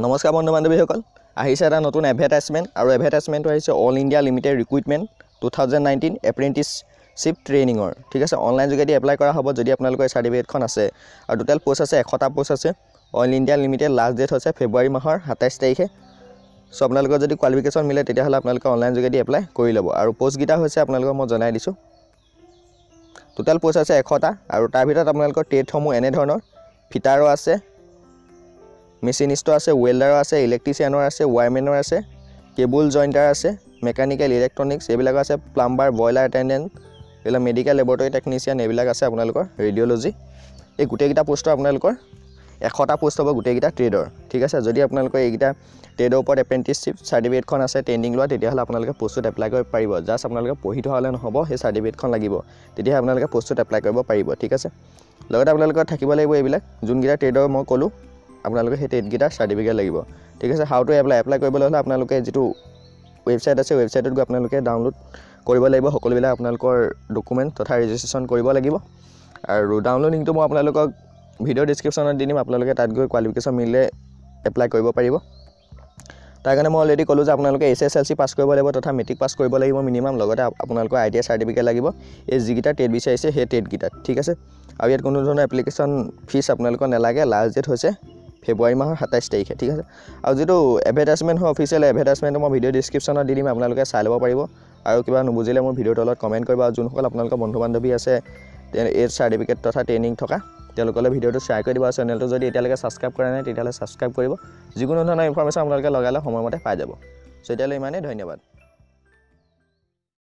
নমস্কাৰ বন্ধু বান্ধৱীসকল আহিছে এটা নতুন এডভাৰটাইজমেণ্ট আৰু এডভাৰটাইজমেণ্টটো আহিছে all India limited recruitment 2019 apprenticeship ট্ৰেইনিঙৰ ঠিক আছে অনলাইন যোগেদি এপ্লাই কৰা হ'ব যদি আপোনালোকৰ এই চাৰ্টিফিকেটখন আছে আৰু টোটেল পোষ্ট আছে 100টা পোষ্ট আছে all India limited last date হৈছে ফেব্ৰুৱাৰী মাহৰ 27 তাৰিখে সো আপোনালোকৰ যদি কোৱালিফিকেশ্যন মিলে তেতিয়াহ'লে আপোনালোকে অনলাইন যোগেদি এপ্লাই কৰি ল'ব আৰু পোষ্টকেইটা হৈছে আপোনালোকক মই জনাই দিছোঁ টোটেল পোষ্ট আছে 100টা আৰু তাৰ ভিতৰত আপোনালোকৰ ট্ৰেডসমূহ এনে ধৰণৰ ফিটাৰৰ আছে মেচিনিষ্ট আছে ওয়েল্ডাৰ আছে ইলেক্ট্ৰিচিয়ানৰ আছে ওয়াৰমেনৰ আছে কেবল জয়েন্টাৰ আছে মেকানিক্যাল ইলেক্ট্ৰনিক্স এইবিলাক আছে প্লাম্বাৰ বয়লাৰ এটেন্ডেন্ট এইবিলাক মেডিকেল লেবৰেটৰী টেকনিচিয়ান এইবিলাক আছে আপোনালোকৰ ৰেডিঅলজি এই গোটেইকেইটা পোষ্টৰ আপোনালোকৰ 100টা পোষ্ট হ'ব গোটেইকেইটা ট্ৰেডৰ ঠিক আছে যদি আপোনালোকৰ এইকেইটা ট্ৰেডৰ ওপৰত এপ্ৰেণ্টিছশ্বিপ চাৰ্টিফিকেটখন আছে ট্ৰেইনিং লোৱা তেতিয়াহ'লে আপোনালোকে পোষ্টত এপ্লাই কৰিব পাৰিব জাষ্ট আপোনালোকে পঢ়ি থোৱা হ'লে নহ'ব সেই চাৰ্টিফিকেটখন লাগিব তেতিয়াহে আপোনালোকে পোষ্টত এপ্লাই কৰিব পাৰিব ঠিক আছে লগতে আপোনালোকৰ থাকিব লাগিব এইবিলাক যোনকেইটা ট্ৰেডৰ মই ক'লোঁ আপোনালোকে সেই ট্ৰেডকেইটাৰ চাৰ্টিফিকেট লাগিব ঠিক আছে হাউ টু এপ্লাই কৰিবলৈ হ'লে আপোনালোকে যিটো ৱেবছাইট আছে ৱেবছাইটত গৈ আপোনালোকে ডাউনলোড কৰিব লাগিব সকলোবিলাক আপোনালোকৰ ডকুমেণ্ট তথা ৰেজিষ্ট্ৰেশ্যন কৰিব লাগিব আৰু ডাউনলোড লিংকটো মই আপোনালোকক ভিডিঅ' ডেছক্ৰিপশ্যনত দি দিম আপোনালোকে তাত গৈ কোৱালিফিকেশ্যন মিলিলে এপ্লাই কৰিব পাৰিব তাৰ কাৰণে মই অলৰেডি ক'লোঁ যে আপোনালোকে SSLC পাছ কৰিব লাগিব তথা মেট্ৰিক পাছ কৰিব লাগিব মিনিমাম লগতে আপোনালোকৰ ITI চাৰ্টিফিকেট লাগিব এই যিকেইটা ট্ৰেড বিচাৰিছে সেই ট্ৰেডকেইটাত ঠিক আছে আৰু ইয়াত কোনো ধৰণৰ এপ্লিকেশ্যন ফিজ আপোনালোকৰ নালাগে লাষ্ট ডেট হৈছে ফেব্ৰুৱাৰী মাহৰ 27 তাৰিখে ঠিক আছে আৰু যেটো এডভাৰটাইজমেণ্ট হয় অফিচিয়েল এডভাৰটাইজমেণ্ট মই ভিডিঅ' ডেছক্ৰিপশ্যনত দি দিম আপোনালোকে চাই ল'ব পাৰিব আৰু কিবা নুবুজিলে মোৰ ভিডিঅ'ৰ তলত কমেণ্ট কৰিব আৰু যোনসকল আপোনালোকৰ বন্ধু বান্ধৱী আছে এই চাৰ্টিফিকেট তথা ট্ৰেইনিং থকা তেওঁলোকলৈ ভিডিঅ'টো শ্বেয়াৰ কৰি দিব আৰু চেনেলটো যদি এতিয়ালৈকে ছাবস্ক্ৰাইব কৰা নাই তেতিয়াহ'লে ছাবস্ক্ৰাইব কৰিব যিকোনো ধৰণৰ ইনফৰমেশ্যন আপোনালোকে লগালে সময়মতে পাই যাব সো এতিয়ালৈ ইমানেই ধন্যবাদ